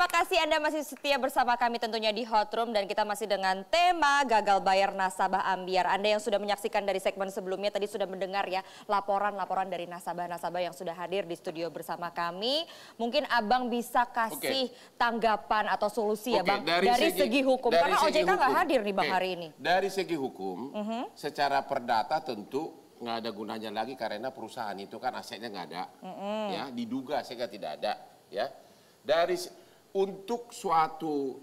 terima kasih Anda masih setia bersama kami tentunya di Hot Room dan kita masih dengan tema gagal bayar nasabah Ambyar. Anda yang sudah menyaksikan dari segmen sebelumnya tadi sudah mendengar ya laporan-laporan dari nasabah-nasabah yang sudah hadir di studio bersama kami. Mungkin Abang bisa kasih tanggapan atau solusi ya Bang dari segi hukum karena OJK nggak hadir nih Bang hari ini. Dari segi hukum, secara perdata tentu nggak ada gunanya lagi karena perusahaan itu kan asetnya nggak ada, ya diduga sehingga tidak ada, ya. Untuk suatu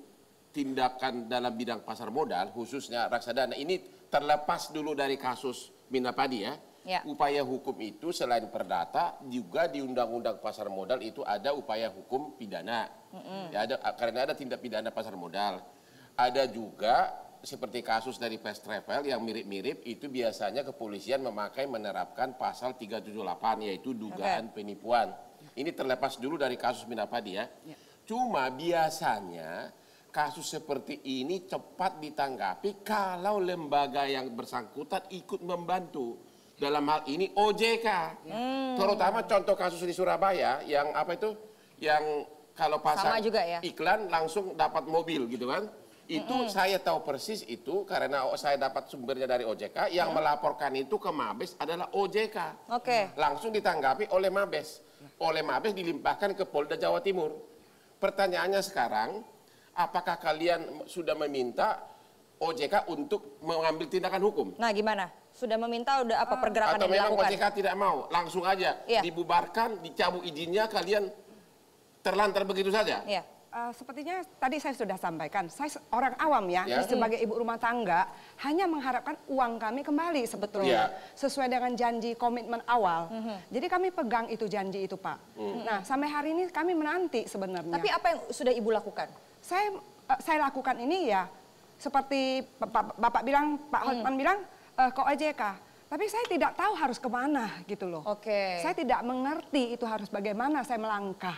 tindakan dalam bidang pasar modal, khususnya reksadana ini terlepas dulu dari kasus Minapadi ya. Upaya hukum itu selain perdata juga di Undang-Undang Pasar Modal itu ada upaya hukum pidana. Ya, karena ada tindak pidana pasar modal. Ada juga seperti kasus dari Fast Travel yang mirip-mirip itu biasanya kepolisian menerapkan pasal 378 yaitu dugaan penipuan. Ini terlepas dulu dari kasus Minapadi ya. Cuma biasanya kasus seperti ini cepat ditanggapi kalau lembaga yang bersangkutan ikut membantu. Dalam hal ini OJK. Terutama contoh kasus di Surabaya yang apa itu? Yang kalau pasang iklan langsung dapat mobil gitu kan. Itu saya tahu persis itu karena saya dapat sumbernya dari OJK. Yang melaporkan itu ke Mabes adalah OJK. Langsung ditanggapi oleh Mabes. Oleh Mabes dilimpahkan ke Polda Jawa Timur. Pertanyaannya sekarang, apakah kalian sudah meminta OJK untuk mengambil tindakan hukum? Nah gimana? Sudah meminta udah apa pergerakan yang dilakukan? Atau memang OJK tidak mau? Langsung aja dibubarkan, dicabut izinnya, kalian terlantar begitu saja? Sepertinya tadi saya sudah sampaikan, saya orang awam ya, sebagai ibu rumah tangga hanya mengharapkan uang kami kembali sebetulnya sesuai dengan janji komitmen awal. Jadi kami pegang itu janji itu Pak. Nah sampai hari ini kami menanti sebenarnya. Tapi apa yang sudah Ibu lakukan? Saya lakukan ini ya seperti Bapak bilang, Pak Hotman bilang ke OJK. Tapi saya tidak tahu harus kemana gitu loh. Saya tidak mengerti itu harus bagaimana saya melangkah.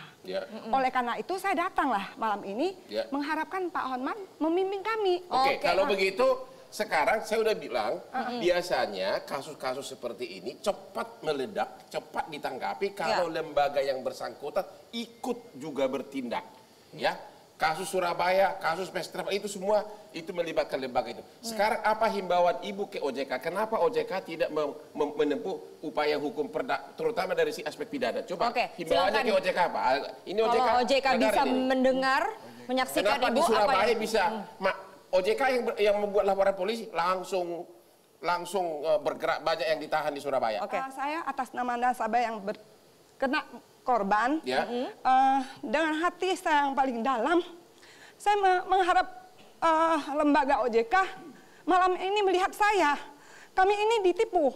Oleh karena itu saya datanglah malam ini mengharapkan Pak Hotman memimpin kami. Kalau begitu sekarang saya udah bilang biasanya kasus-kasus seperti ini cepat meledak, cepat ditanggapi kalau lembaga yang bersangkutan ikut juga bertindak. Ya. Kasus Surabaya, kasus Fast Travel itu semua itu melibatkan lembaga itu. Sekarang apa himbauan Ibu ke OJK? Kenapa OJK tidak menempuh upaya hukum terutama dari si aspek pidana? Coba himbauannya ke OJK apa? Ini OJK, OJK bisa mendengar, menyaksikan Kenapa Ibu di Surabaya apa yang... bisa OJK yang membuat laporan polisi langsung bergerak, banyak yang ditahan di Surabaya. Saya atas nama nasabah yang kena korban, dengan hati saya yang paling dalam, saya mengharap lembaga OJK malam ini melihat saya. Kami ini ditipu,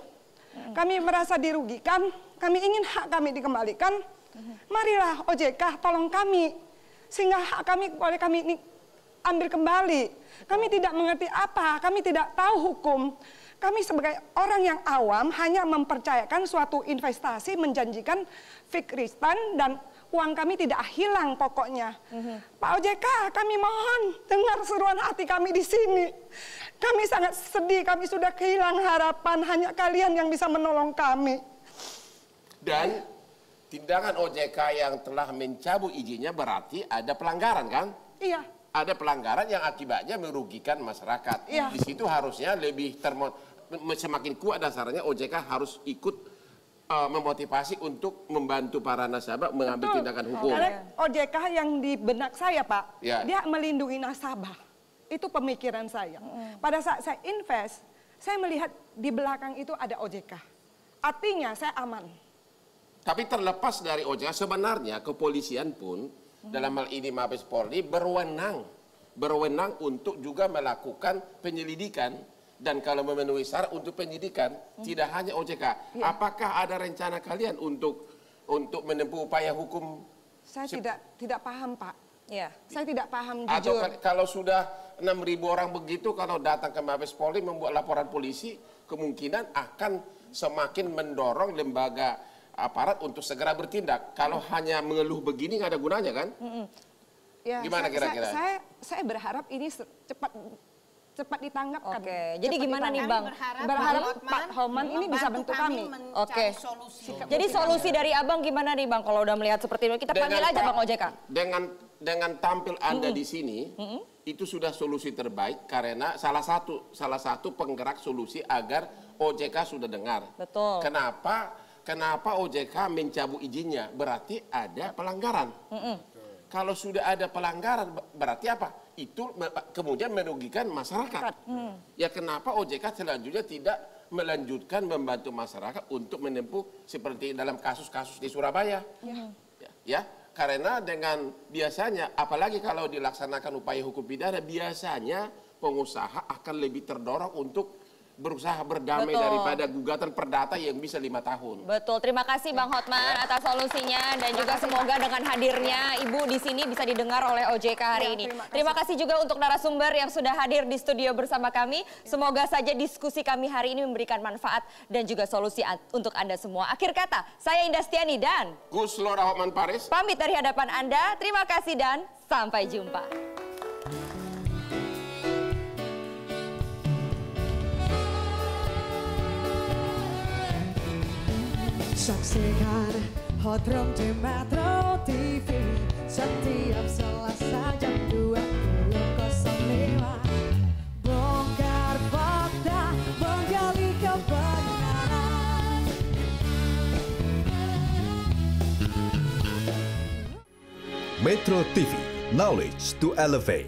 kami merasa dirugikan, kami ingin hak kami dikembalikan. Marilah OJK tolong kami, sehingga hak kami boleh kami ini ambil kembali. Kami tidak mengerti apa, kami tidak tahu hukum. Kami sebagai orang yang awam hanya mempercayakan suatu investasi menjanjikan fikristan dan uang kami tidak hilang pokoknya. Pak OJK, kami mohon dengar seruan hati kami di sini. Kami sangat sedih, kami sudah kehilangan harapan, hanya kalian yang bisa menolong kami. Dan tindakan OJK yang telah mencabut izinnya berarti ada pelanggaran kan? Iya. Ada pelanggaran yang akibatnya merugikan masyarakat. Di situ harusnya lebih semakin kuat dasarnya OJK harus ikut memotivasi untuk membantu para nasabah mengambil tindakan hukum. Karena OJK yang di benak saya Pak, dia melindungi nasabah. Itu pemikiran saya. Pada saat saya invest, saya melihat di belakang itu ada OJK. Artinya saya aman. Tapi terlepas dari OJK, sebenarnya kepolisian pun dalam hal ini Mabes Polri berwenang untuk juga melakukan penyelidikan dan kalau memenuhi syarat untuk penyidikan tidak hanya OJK. Apakah ada rencana kalian untuk menempuh upaya hukum? Saya tidak paham Pak. Saya tidak paham jujur. Atau kalau sudah 6.000 orang begitu, kalau datang ke Mabes Polri membuat laporan polisi, kemungkinan akan semakin mendorong lembaga aparat untuk segera bertindak. Kalau hanya mengeluh begini nggak ada gunanya kan? Gimana kira-kira? Saya berharap ini cepat ditangkapkan. Jadi gimana nih Bang? Berharap Pak Hotman ini bisa bantu kami. Jadi solusi dari Abang gimana nih Bang? Kalau udah melihat seperti ini, kita panggil aja Bang OJK. Dengan dengan tampil Anda di sini, itu sudah solusi terbaik karena salah satu penggerak solusi agar OJK sudah dengar. Betul. Kenapa OJK mencabut izinnya? Berarti ada pelanggaran. Kalau sudah ada pelanggaran, berarti apa? Itu kemudian merugikan masyarakat. Ya kenapa OJK selanjutnya tidak melanjutkan membantu masyarakat untuk menempuh seperti dalam kasus-kasus di Surabaya? Ya, karena dengan biasanya, apalagi kalau dilaksanakan upaya hukum pidana, biasanya pengusaha akan lebih terdorong untuk berusaha berdamai daripada gugatan perdata yang bisa 5 tahun. Betul, terima kasih Bang Hotman atas solusinya dan juga semoga dengan hadirnya Ibu di sini bisa didengar oleh OJK hari ini. Terima kasih juga untuk narasumber yang sudah hadir di studio bersama kami. Semoga saja diskusi kami hari ini memberikan manfaat dan juga solusi untuk Anda semua. Akhir kata, saya Indah Stiani dan Gus Lora Hotman Paris pamit dari hadapan Anda. Terima kasih dan sampai jumpa. Saksikan Hotdrome di Metro TV setiap Selasa jam 20.05. Bongkar fakta, menggali kebenaran. Metro TV, knowledge to elevate.